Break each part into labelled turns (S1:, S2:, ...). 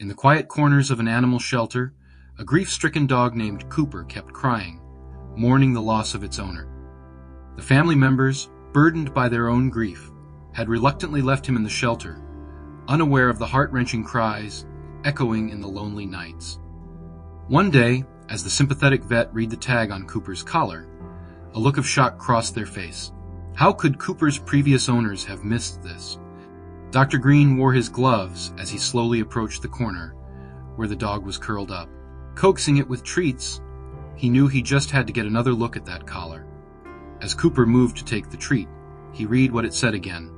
S1: In the quiet corners of an animal shelter, a grief-stricken dog named Cooper kept crying, mourning the loss of its owner. The family members, burdened by their own grief, had reluctantly left him in the shelter, unaware of the heart-wrenching cries echoing in the lonely nights. One day, as the sympathetic vet read the tag on Cooper's collar, a look of shock crossed their face. How could Cooper's previous owners have missed this? Dr. Green wore his gloves as he slowly approached the corner where the dog was curled up. Coaxing it with treats, he knew he just had to get another look at that collar. As Cooper moved to take the treat, he read what it said again.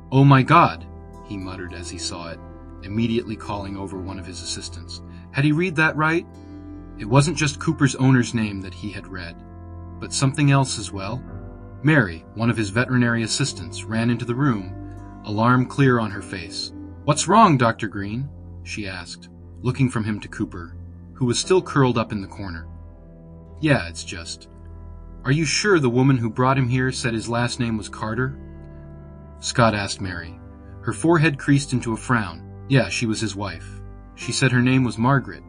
S1: "Oh my God," he muttered as he saw it, immediately calling over one of his assistants. Had he read that right? It wasn't just Cooper's owner's name that he had read, but something else as well. Mary, one of his veterinary assistants, ran into the room, alarm clear on her face. "What's wrong, Dr. Green?" she asked, looking from him to Cooper, who was still curled up in the corner. "Yeah, it's just... Are you sure the woman who brought him here said his last name was Carter?" Scott asked Mary. Her forehead creased into a frown. Yeah, she was his wife. She said her name was Margaret,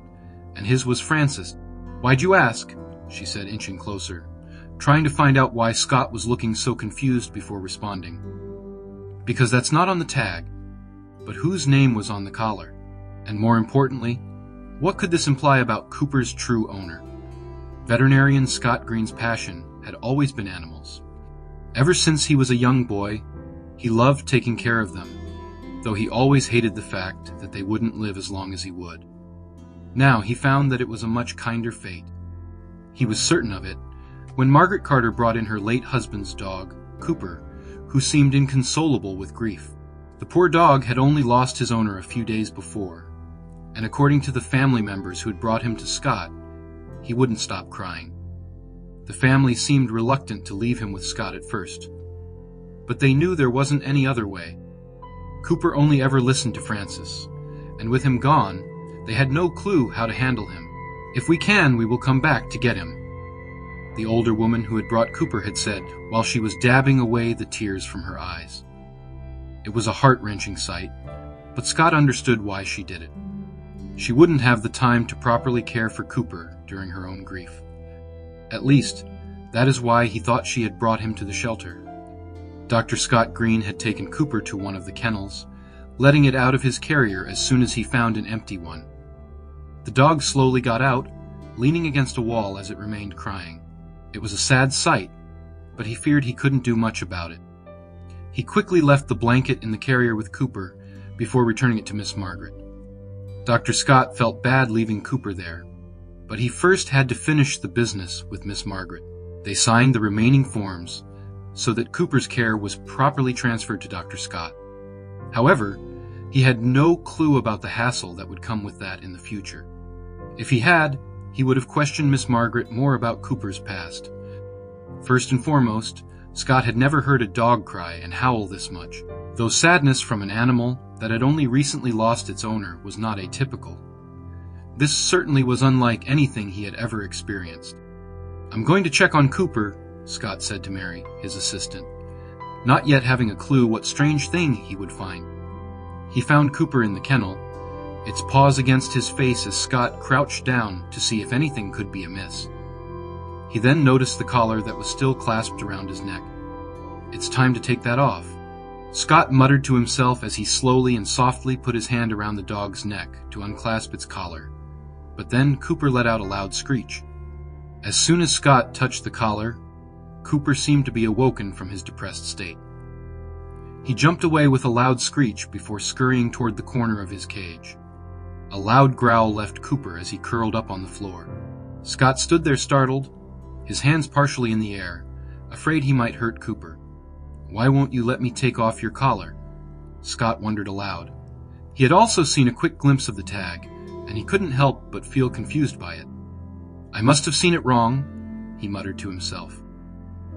S1: and his was Francis. "Why'd you ask?" she said, inching closer, trying to find out why Scott was looking so confused before responding. "Because that's not on the tag. But whose name was on the collar? And more importantly, what could this imply about Cooper's true owner?" Veterinarian Scott Green's passion had always been animals. Ever since he was a young boy, he loved taking care of them, though he always hated the fact that they wouldn't live as long as he would. Now he found that it was a much kinder fate. He was certain of it when Margaret Carter brought in her late husband's dog, Cooper, who seemed inconsolable with grief. The poor dog had only lost his owner a few days before, and according to the family members who had brought him to Scott, he wouldn't stop crying. The family seemed reluctant to leave him with Scott at first, but they knew there wasn't any other way. Cooper only ever listened to Francis, and with him gone, they had no clue how to handle him. "If we can, we will come back to get him," the older woman who had brought Cooper had said while she was dabbing away the tears from her eyes. It was a heart-wrenching sight, but Scott understood why she did it. She wouldn't have the time to properly care for Cooper during her own grief. At least, that is why he thought she had brought him to the shelter. Dr. Scott Green had taken Cooper to one of the kennels, letting it out of his carrier as soon as he found an empty one. The dog slowly got out, leaning against a wall as it remained crying. It was a sad sight, but he feared he couldn't do much about it. He quickly left the blanket in the carrier with Cooper before returning it to Miss Margaret. Dr. Scott felt bad leaving Cooper there, but he first had to finish the business with Miss Margaret. They signed the remaining forms so that Cooper's care was properly transferred to Dr. Scott. However, he had no clue about the hassle that would come with that in the future. If he had, he would have questioned Miss Margaret more about Cooper's past. First and foremost, Scott had never heard a dog cry and howl this much, though sadness from an animal that had only recently lost its owner was not atypical. This certainly was unlike anything he had ever experienced. "I'm going to check on Cooper," Scott said to Mary, his assistant, not yet having a clue what strange thing he would find. He found Cooper in the kennel, its paws against his face as Scott crouched down to see if anything could be amiss. He then noticed the collar that was still clasped around his neck. "It's time to take that off," Scott muttered to himself as he slowly and softly put his hand around the dog's neck to unclasp its collar. But then Cooper let out a loud screech. As soon as Scott touched the collar, Cooper seemed to be awoken from his depressed state. He jumped away with a loud screech before scurrying toward the corner of his cage. A loud growl left Cooper as he curled up on the floor. Scott stood there startled, his hands partially in the air, afraid he might hurt Cooper. "Why won't you let me take off your collar?" Scott wondered aloud. He had also seen a quick glimpse of the tag, and he couldn't help but feel confused by it. "I must have seen it wrong," he muttered to himself.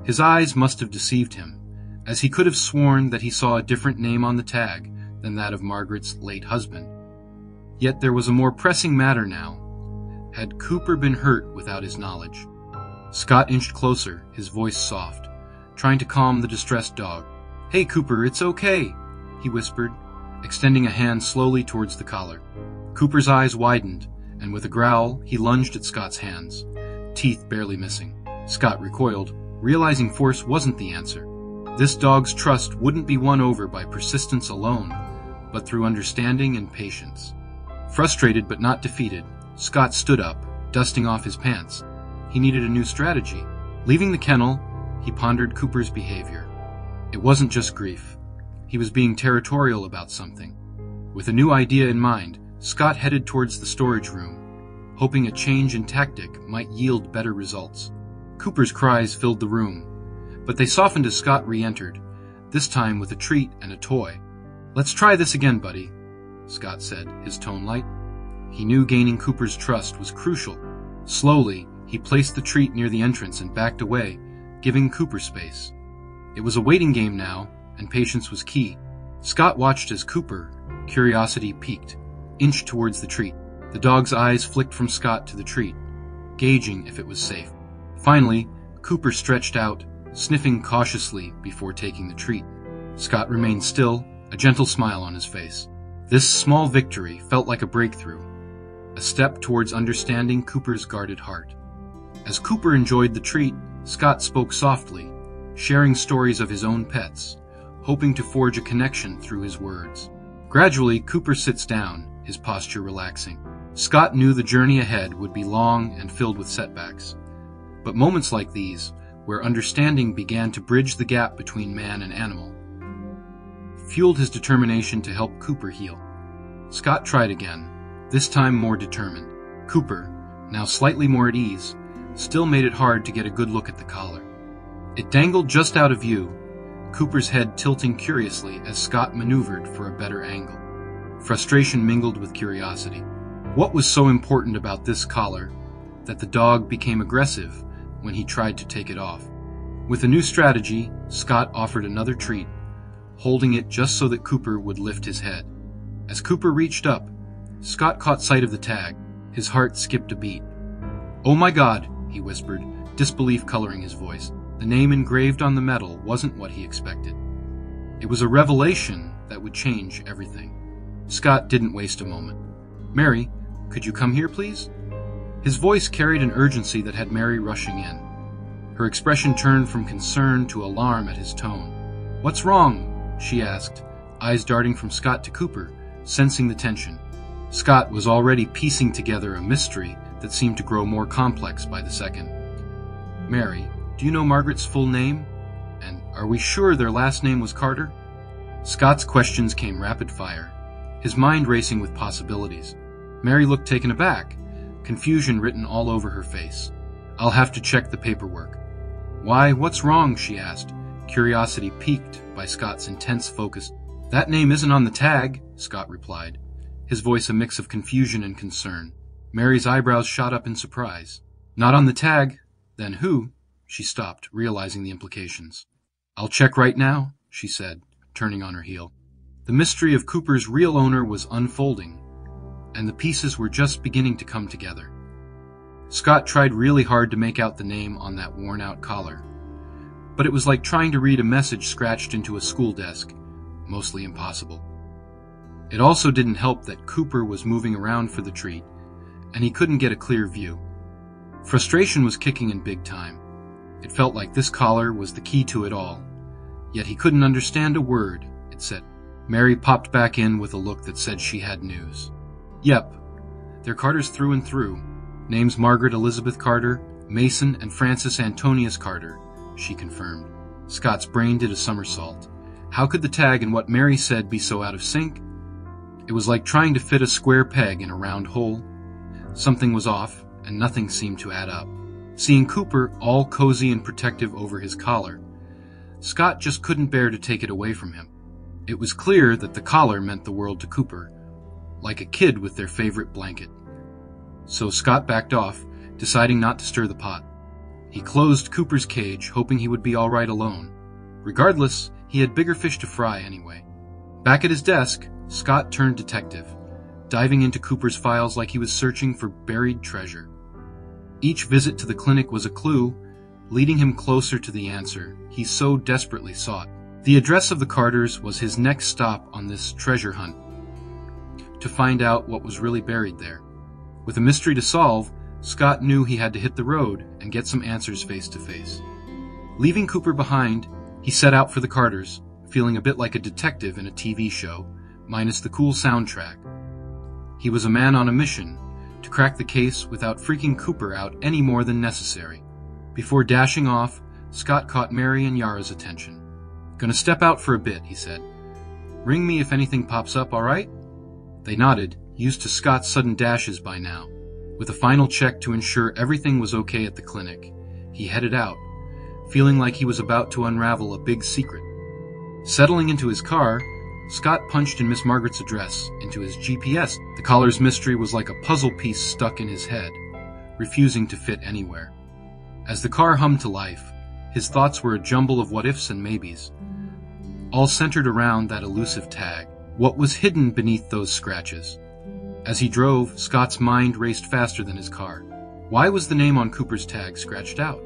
S1: His eyes must have deceived him, as he could have sworn that he saw a different name on the tag than that of Margaret's late husband. Yet there was a more pressing matter now. Had Cooper been hurt without his knowledge? Scott inched closer, his voice soft, trying to calm the distressed dog. "Hey, Cooper, it's okay," he whispered, extending a hand slowly towards the collar. Cooper's eyes widened, and with a growl, he lunged at Scott's hands, teeth barely missing. Scott recoiled, realizing force wasn't the answer. This dog's trust wouldn't be won over by persistence alone, but through understanding and patience. Frustrated but not defeated, Scott stood up, dusting off his pants. He needed a new strategy. Leaving the kennel, he pondered Cooper's behavior. It wasn't just grief. He was being territorial about something. With a new idea in mind, Scott headed towards the storage room, hoping a change in tactic might yield better results. Cooper's cries filled the room, but they softened as Scott re-entered, this time with a treat and a toy. "Let's try this again, buddy," Scott said, his tone light. He knew gaining Cooper's trust was crucial. Slowly, he placed the treat near the entrance and backed away, giving Cooper space. It was a waiting game now, and patience was key. Scott watched as Cooper, curiosity piqued, inched towards the treat. The dog's eyes flicked from Scott to the treat, gauging if it was safe. Finally, Cooper stretched out, sniffing cautiously before taking the treat. Scott remained still, a gentle smile on his face. This small victory felt like a breakthrough, a step towards understanding Cooper's guarded heart. As Cooper enjoyed the treat, Scott spoke softly, sharing stories of his own pets, hoping to forge a connection through his words. Gradually, Cooper sits down, his posture relaxing. Scott knew the journey ahead would be long and filled with setbacks. But moments like these, where understanding began to bridge the gap between man and animal, fueled his determination to help Cooper heal. Scott tried again, this time more determined. Cooper, now slightly more at ease, still made it hard to get a good look at the collar. It dangled just out of view, Cooper's head tilting curiously as Scott maneuvered for a better angle. Frustration mingled with curiosity. What was so important about this collar that the dog became aggressive when he tried to take it off? With a new strategy, Scott offered another treat, holding it just so that Cooper would lift his head. As Cooper reached up, Scott caught sight of the tag. His heart skipped a beat. "Oh my God," he whispered, disbelief coloring his voice. The name engraved on the metal wasn't what he expected. It was a revelation that would change everything. Scott didn't waste a moment. "Mary, could you come here, please?" His voice carried an urgency that had Mary rushing in. Her expression turned from concern to alarm at his tone. "What's wrong?" she asked, eyes darting from Scott to Cooper, sensing the tension. Scott was already piecing together a mystery that seemed to grow more complex by the second. "Mary, do you know Margaret's full name? And are we sure their last name was Carter?" Scott's questions came rapid fire, his mind racing with possibilities. Mary looked taken aback, confusion written all over her face. "I'll have to check the paperwork." "Why, what's wrong?" she asked, curiosity piqued by Scott's intense focus. "That name isn't on the tag," Scott replied, his voice a mix of confusion and concern. Mary's eyebrows shot up in surprise. "Not on the tag? Then who?" She stopped, realizing the implications. "I'll check right now," she said, turning on her heel. The mystery of Cooper's real owner was unfolding, and the pieces were just beginning to come together. Scott tried really hard to make out the name on that worn-out collar, but it was like trying to read a message scratched into a school desk, mostly impossible. It also didn't help that Cooper was moving around for the treat, and he couldn't get a clear view. Frustration was kicking in big time. It felt like this collar was the key to it all, yet he couldn't understand a word it said. Mary popped back in with a look that said she had news. "Yep, they're Carters through and through. Names Margaret Elizabeth Carter, Mason and Francis Antonius Carter," she confirmed. Scott's brain did a somersault. How could the tag and what Mary said be so out of sync? It was like trying to fit a square peg in a round hole. Something was off, and nothing seemed to add up. Seeing Cooper all cozy and protective over his collar, Scott just couldn't bear to take it away from him. It was clear that the collar meant the world to Cooper, like a kid with their favorite blanket. So Scott backed off, deciding not to stir the pot. He closed Cooper's cage, hoping he would be all right alone. Regardless, he had bigger fish to fry anyway. Back at his desk, Scott turned detective, diving into Cooper's files like he was searching for buried treasure. Each visit to the clinic was a clue, leading him closer to the answer he so desperately sought. The address of the Carters was his next stop on this treasure hunt. to find out what was really buried there. With a mystery to solve, Scott knew he had to hit the road and get some answers face to face. Leaving Cooper behind, he set out for the Carters, feeling a bit like a detective in a TV show, minus the cool soundtrack. He was a man on a mission to crack the case without freaking Cooper out any more than necessary. Before dashing off, Scott caught Mary and Yara's attention. "Gonna step out for a bit," he said. "Ring me if anything pops up, all right?" They nodded, used to Scott's sudden dashes by now. With a final check to ensure everything was okay at the clinic, he headed out, feeling like he was about to unravel a big secret. Settling into his car, Scott punched in Miss Margaret's address into his GPS. The caller's mystery was like a puzzle piece stuck in his head, refusing to fit anywhere. As the car hummed to life, his thoughts were a jumble of what-ifs and maybes, all centered around that elusive tag. What was hidden beneath those scratches? As he drove, Scott's mind raced faster than his car. Why was the name on Cooper's tag scratched out?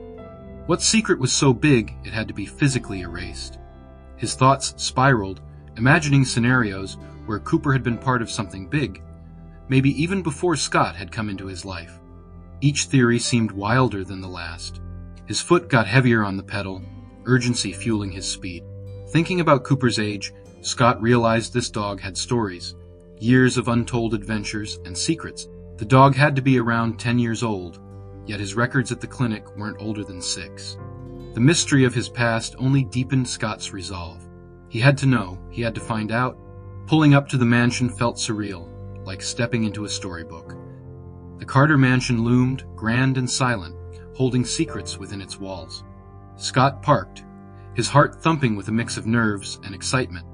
S1: What secret was so big it had to be physically erased? His thoughts spiraled, imagining scenarios where Cooper had been part of something big, maybe even before Scott had come into his life. Each theory seemed wilder than the last. His foot got heavier on the pedal, urgency fueling his speed. Thinking about Cooper's age, Scott realized this dog had stories, years of untold adventures and secrets. The dog had to be around 10 years old, yet his records at the clinic weren't older than 6. The mystery of his past only deepened Scott's resolve. He had to know, he had to find out. Pulling up to the mansion felt surreal, like stepping into a storybook. The Carter mansion loomed, grand and silent, holding secrets within its walls. Scott parked, his heart thumping with a mix of nerves and excitement.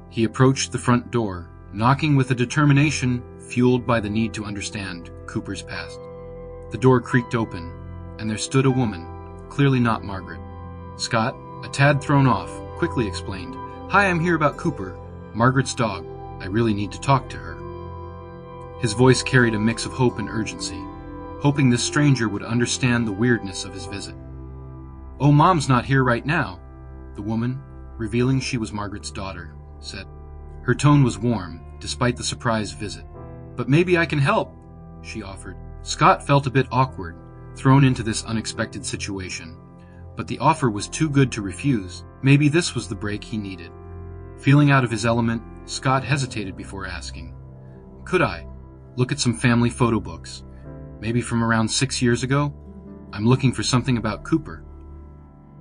S1: He approached the front door, knocking with a determination fueled by the need to understand Cooper's past. The door creaked open, and there stood a woman, clearly not Margaret. Scott, a tad thrown off, quickly explained, "Hi, I'm here about Cooper, Margaret's dog. I really need to talk to her." His voice carried a mix of hope and urgency, hoping this stranger would understand the weirdness of his visit. "Oh, Mom's not here right now," the woman, revealing she was Margaret's daughter, said. Her tone was warm, despite the surprise visit. "But maybe I can help," she offered. Scott felt a bit awkward, thrown into this unexpected situation. But the offer was too good to refuse. Maybe this was the break he needed. Feeling out of his element, Scott hesitated before asking, "Could I look at some family photo books? Maybe from around 6 years ago? I'm looking for something about Cooper."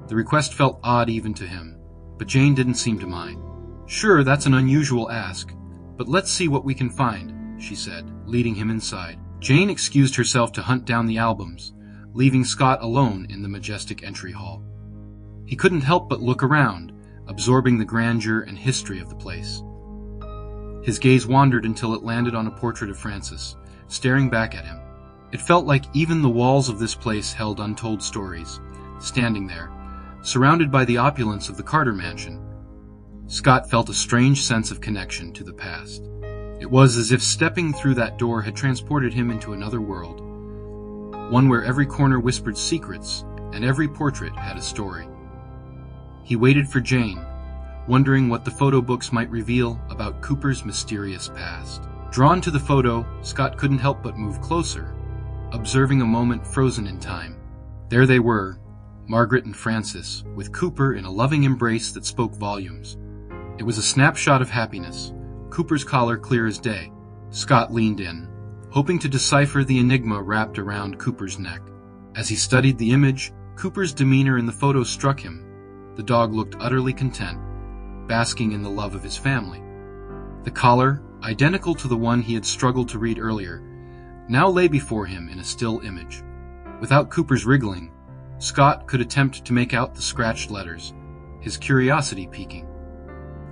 S1: The request felt odd even to him, but Jane didn't seem to mind. "Sure, that's an unusual ask, but let's see what we can find," she said, leading him inside. Jane excused herself to hunt down the albums, leaving Scott alone in the majestic entry hall. He couldn't help but look around, absorbing the grandeur and history of the place. His gaze wandered until it landed on a portrait of Francis, staring back at him. It felt like even the walls of this place held untold stories, standing there, surrounded by the opulence of the Carter mansion. Scott felt a strange sense of connection to the past. It was as if stepping through that door had transported him into another world, one where every corner whispered secrets and every portrait had a story. He waited for Jane, wondering what the photo books might reveal about Cooper's mysterious past. Drawn to the photo, Scott couldn't help but move closer, observing a moment frozen in time. There they were, Margaret and Francis, with Cooper in a loving embrace that spoke volumes. It was a snapshot of happiness, Cooper's collar clear as day. Scott leaned in, hoping to decipher the enigma wrapped around Cooper's neck. As he studied the image, Cooper's demeanor in the photo struck him. The dog looked utterly content, basking in the love of his family. The collar, identical to the one he had struggled to read earlier, now lay before him in a still image. Without Cooper's wriggling, Scott could attempt to make out the scratched letters, his curiosity piquing.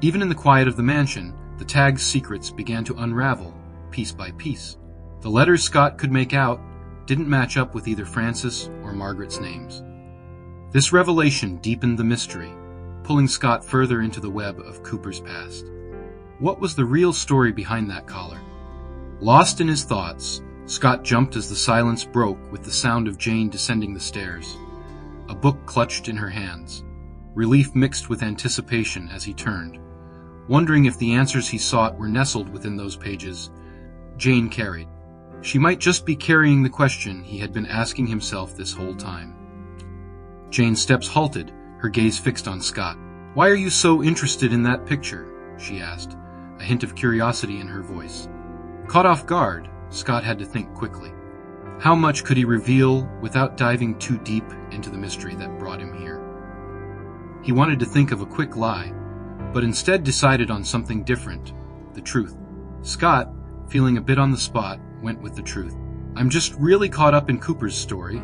S1: Even in the quiet of the mansion, the tag's secrets began to unravel, piece by piece. The letters Scott could make out didn't match up with either Francis or Margaret's names. This revelation deepened the mystery, pulling Scott further into the web of Cooper's past. What was the real story behind that collar? Lost in his thoughts, Scott jumped as the silence broke with the sound of Jane descending the stairs, a book clutched in her hands. Relief mixed with anticipation as he turned, wondering if the answers he sought were nestled within those pages, Jane carried. She might just be carrying the question he had been asking himself this whole time. Jane's steps halted, her gaze fixed on Scott. "Why are you so interested in that picture?" she asked, a hint of curiosity in her voice. Caught off guard, Scott had to think quickly. How much could he reveal without diving too deep into the mystery that brought him here? He wanted to think of a quick lie, but instead decided on something different, the truth. Scott, feeling a bit on the spot, went with the truth. "I'm just really caught up in Cooper's story,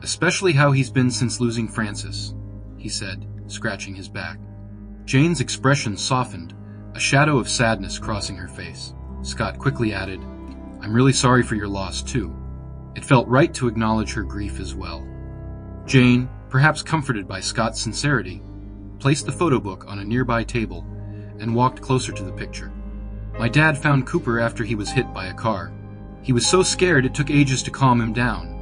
S1: especially how he's been since losing Frances," he said, scratching his back. Jane's expression softened, a shadow of sadness crossing her face. Scott quickly added, "I'm really sorry for your loss, too." It felt right to acknowledge her grief as well. Jane, perhaps comforted by Scott's sincerity, placed the photo book on a nearby table and walked closer to the picture. "My dad found Cooper after he was hit by a car. He was so scared it took ages to calm him down,"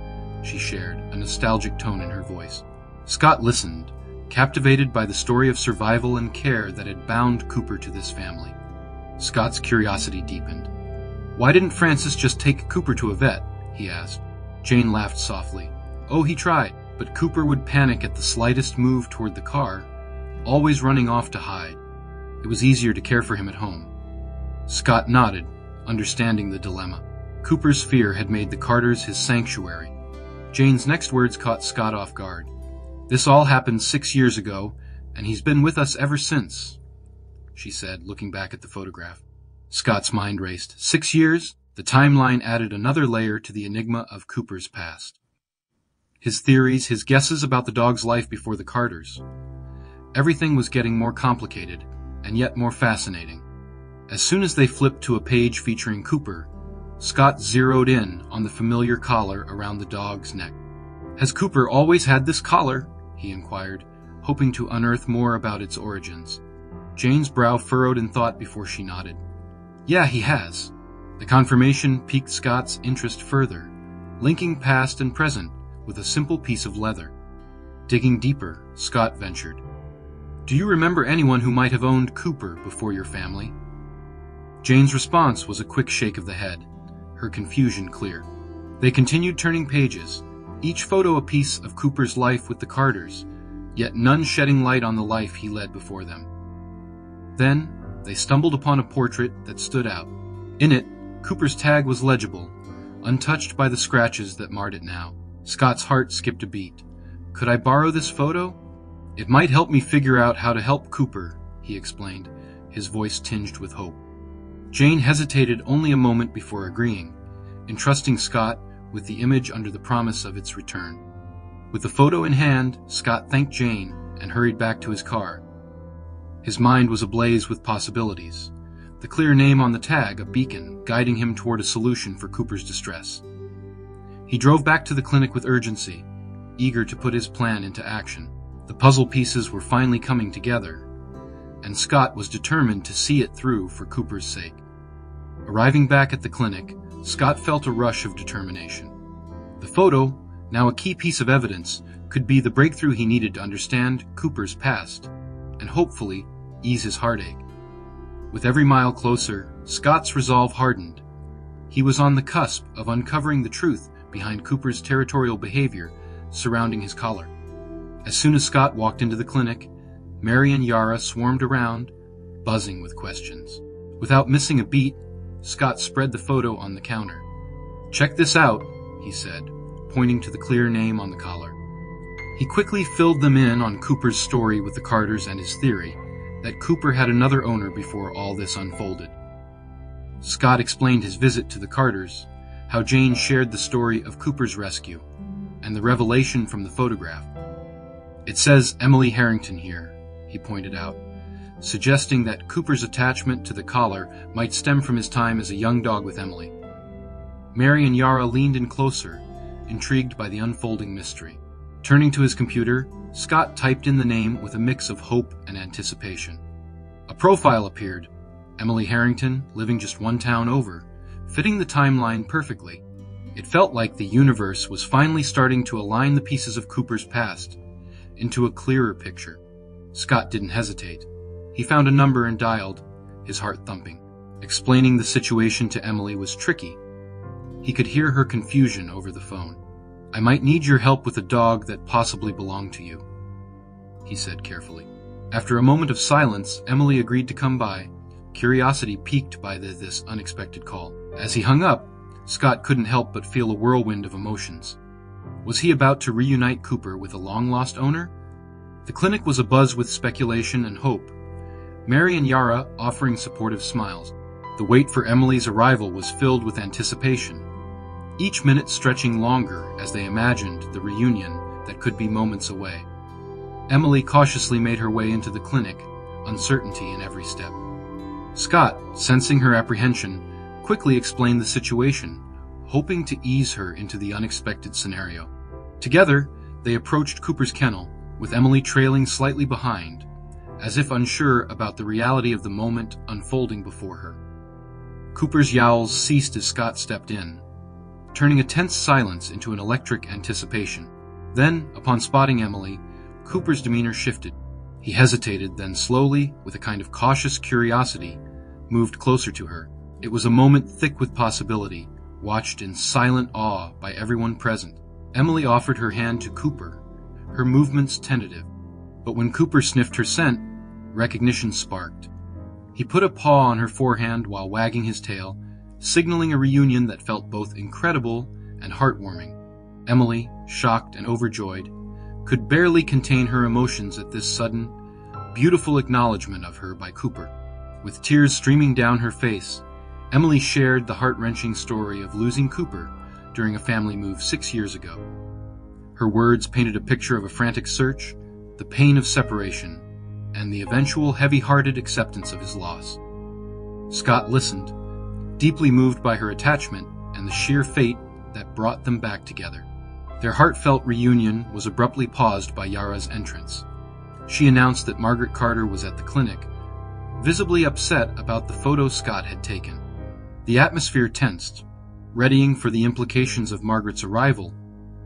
S1: she shared, a nostalgic tone in her voice. Scott listened, captivated by the story of survival and care that had bound Cooper to this family. Scott's curiosity deepened. "Why didn't Frances just take Cooper to a vet?" he asked. Jane laughed softly. "Oh, he tried, but Cooper would panic at the slightest move toward the car, always running off to hide. It was easier to care for him at home." Scott nodded, understanding the dilemma. Cooper's fear had made the Carters his sanctuary. Jane's next words caught Scott off guard. "This all happened 6 years ago, and he's been with us ever since," she said, looking back at the photograph. Scott's mind raced. 6 years? The timeline added another layer to the enigma of Cooper's past. His theories, his guesses about the dog's life before the Carters. Everything was getting more complicated, and yet more fascinating. As soon as they flipped to a page featuring Cooper, Scott zeroed in on the familiar collar around the dog's neck. "Has Cooper always had this collar?" he inquired, hoping to unearth more about its origins. Jane's brow furrowed in thought before she nodded. "Yeah, he has." The confirmation piqued Scott's interest further, linking past and present with a simple piece of leather. Digging deeper, Scott ventured. "Do you remember anyone who might have owned Cooper before your family?" Jane's response was a quick shake of the head, her confusion clear. They continued turning pages, each photo a piece of Cooper's life with the Carters, yet none shedding light on the life he led before them. Then, they stumbled upon a portrait that stood out. In it, Cooper's tag was legible, untouched by the scratches that marred it now. Scott's heart skipped a beat. "Could I borrow this photo? It might help me figure out how to help Cooper," he explained, his voice tinged with hope. Jane hesitated only a moment before agreeing, entrusting Scott with the image under the promise of its return. With the photo in hand, Scott thanked Jane and hurried back to his car. His mind was ablaze with possibilities, the clear name on the tag a beacon guiding him toward a solution for Cooper's distress. He drove back to the clinic with urgency, eager to put his plan into action. The puzzle pieces were finally coming together, and Scott was determined to see it through for Cooper's sake. Arriving back at the clinic, Scott felt a rush of determination. The photo, now a key piece of evidence, could be the breakthrough he needed to understand Cooper's past, and hopefully ease his heartache. With every mile closer, Scott's resolve hardened. He was on the cusp of uncovering the truth behind Cooper's territorial behavior surrounding his collar. As soon as Scott walked into the clinic, Mary and Yara swarmed around, buzzing with questions. Without missing a beat, Scott spread the photo on the counter. "Check this out," he said, pointing to the clear name on the collar. He quickly filled them in on Cooper's story with the Carters and his theory that Cooper had another owner before all this unfolded. Scott explained his visit to the Carters, how Jane shared the story of Cooper's rescue, and the revelation from the photograph. "It says Emily Harrington here," he pointed out, suggesting that Cooper's attachment to the collar might stem from his time as a young dog with Emily. Mary and Yara leaned in closer, intrigued by the unfolding mystery. Turning to his computer, Scott typed in the name with a mix of hope and anticipation. A profile appeared, Emily Harrington, living just one town over, fitting the timeline perfectly. It felt like the universe was finally starting to align the pieces of Cooper's past into a clearer picture. Scott didn't hesitate. He found a number and dialed, his heart thumping. Explaining the situation to Emily was tricky. He could hear her confusion over the phone. "I might need your help with a dog that possibly belonged to you," he said carefully. After a moment of silence, Emily agreed to come by, curiosity piqued by this unexpected call. As he hung up, Scott couldn't help but feel a whirlwind of emotions. Was he about to reunite Cooper with a long-lost owner? The clinic was abuzz with speculation and hope, Mary and Yara offering supportive smiles. The wait for Emily's arrival was filled with anticipation, each minute stretching longer as they imagined the reunion that could be moments away. Emily cautiously made her way into the clinic, uncertainty in every step. Scott, sensing her apprehension, quickly explained the situation, hoping to ease her into the unexpected scenario. Together, they approached Cooper's kennel, with Emily trailing slightly behind, as if unsure about the reality of the moment unfolding before her. Cooper's yowls ceased as Scott stepped in, turning a tense silence into an electric anticipation. Then, upon spotting Emily, Cooper's demeanor shifted. He hesitated, then slowly, with a kind of cautious curiosity, moved closer to her. It was a moment thick with possibility, watched in silent awe by everyone present. Emily offered her hand to Cooper, her movements tentative. But when Cooper sniffed her scent, recognition sparked. He put a paw on her forehand while wagging his tail, signaling a reunion that felt both incredible and heartwarming. Emily, shocked and overjoyed, could barely contain her emotions at this sudden, beautiful acknowledgement of her by Cooper. With tears streaming down her face, Emily shared the heart-wrenching story of losing Cooper during a family move 6 years ago. Her words painted a picture of a frantic search, the pain of separation, and the eventual heavy-hearted acceptance of his loss. Scott listened, deeply moved by her attachment and the sheer fate that brought them back together. Their heartfelt reunion was abruptly paused by Yara's entrance. She announced that Margaret Carter was at the clinic, visibly upset about the photo Scott had taken. The atmosphere tensed, readying for the implications of Margaret's arrival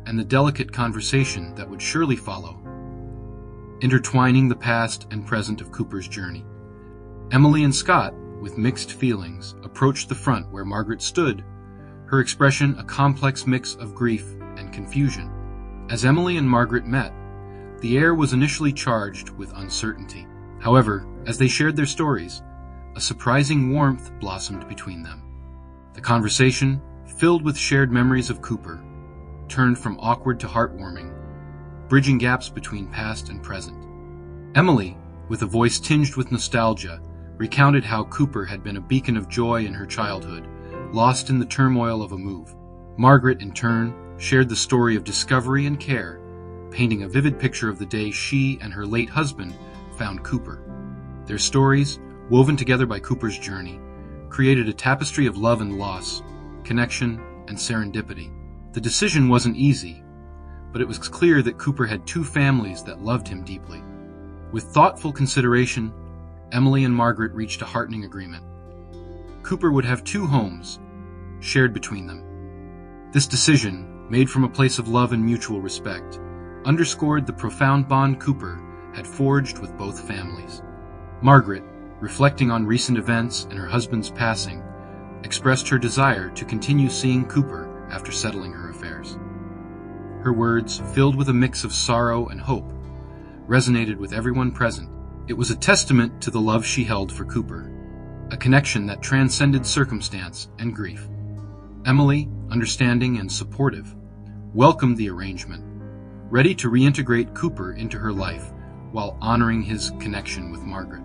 S1: and the delicate conversation that would surely follow, intertwining the past and present of Cooper's journey. Emily and Scott, with mixed feelings, approached the front where Margaret stood, her expression a complex mix of grief and confusion. As Emily and Margaret met, the air was initially charged with uncertainty. However, as they shared their stories, a surprising warmth blossomed between them. The conversation, filled with shared memories of Cooper, turned from awkward to heartwarming, bridging gaps between past and present. Emily, with a voice tinged with nostalgia, recounted how Cooper had been a beacon of joy in her childhood, lost in the turmoil of a move. Margaret, in turn, shared the story of discovery and care, painting a vivid picture of the day she and her late husband found Cooper. Their stories, woven together by Cooper's journey, created a tapestry of love and loss, connection and serendipity. The decision wasn't easy, but it was clear that Cooper had two families that loved him deeply. With thoughtful consideration, Emily and Margaret reached a heartening agreement. Cooper would have two homes, shared between them. This decision, made from a place of love and mutual respect, underscored the profound bond Cooper had forged with both families. Margaret, reflecting on recent events and her husband's passing, expressed her desire to continue seeing Cooper after settling her affairs. Her words, filled with a mix of sorrow and hope, resonated with everyone present. It was a testament to the love she held for Cooper, a connection that transcended circumstance and grief. Emily, understanding and supportive, welcomed the arrangement, ready to reintegrate Cooper into her life while honoring his connection with Margaret.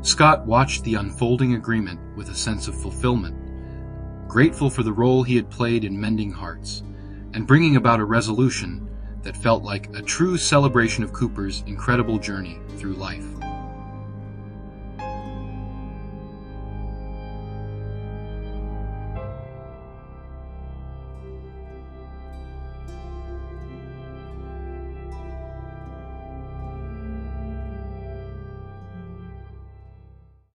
S1: Scott watched the unfolding agreement with a sense of fulfillment, grateful for the role he had played in mending hearts and bringing about a resolution that felt like a true celebration of Cooper's incredible journey through life.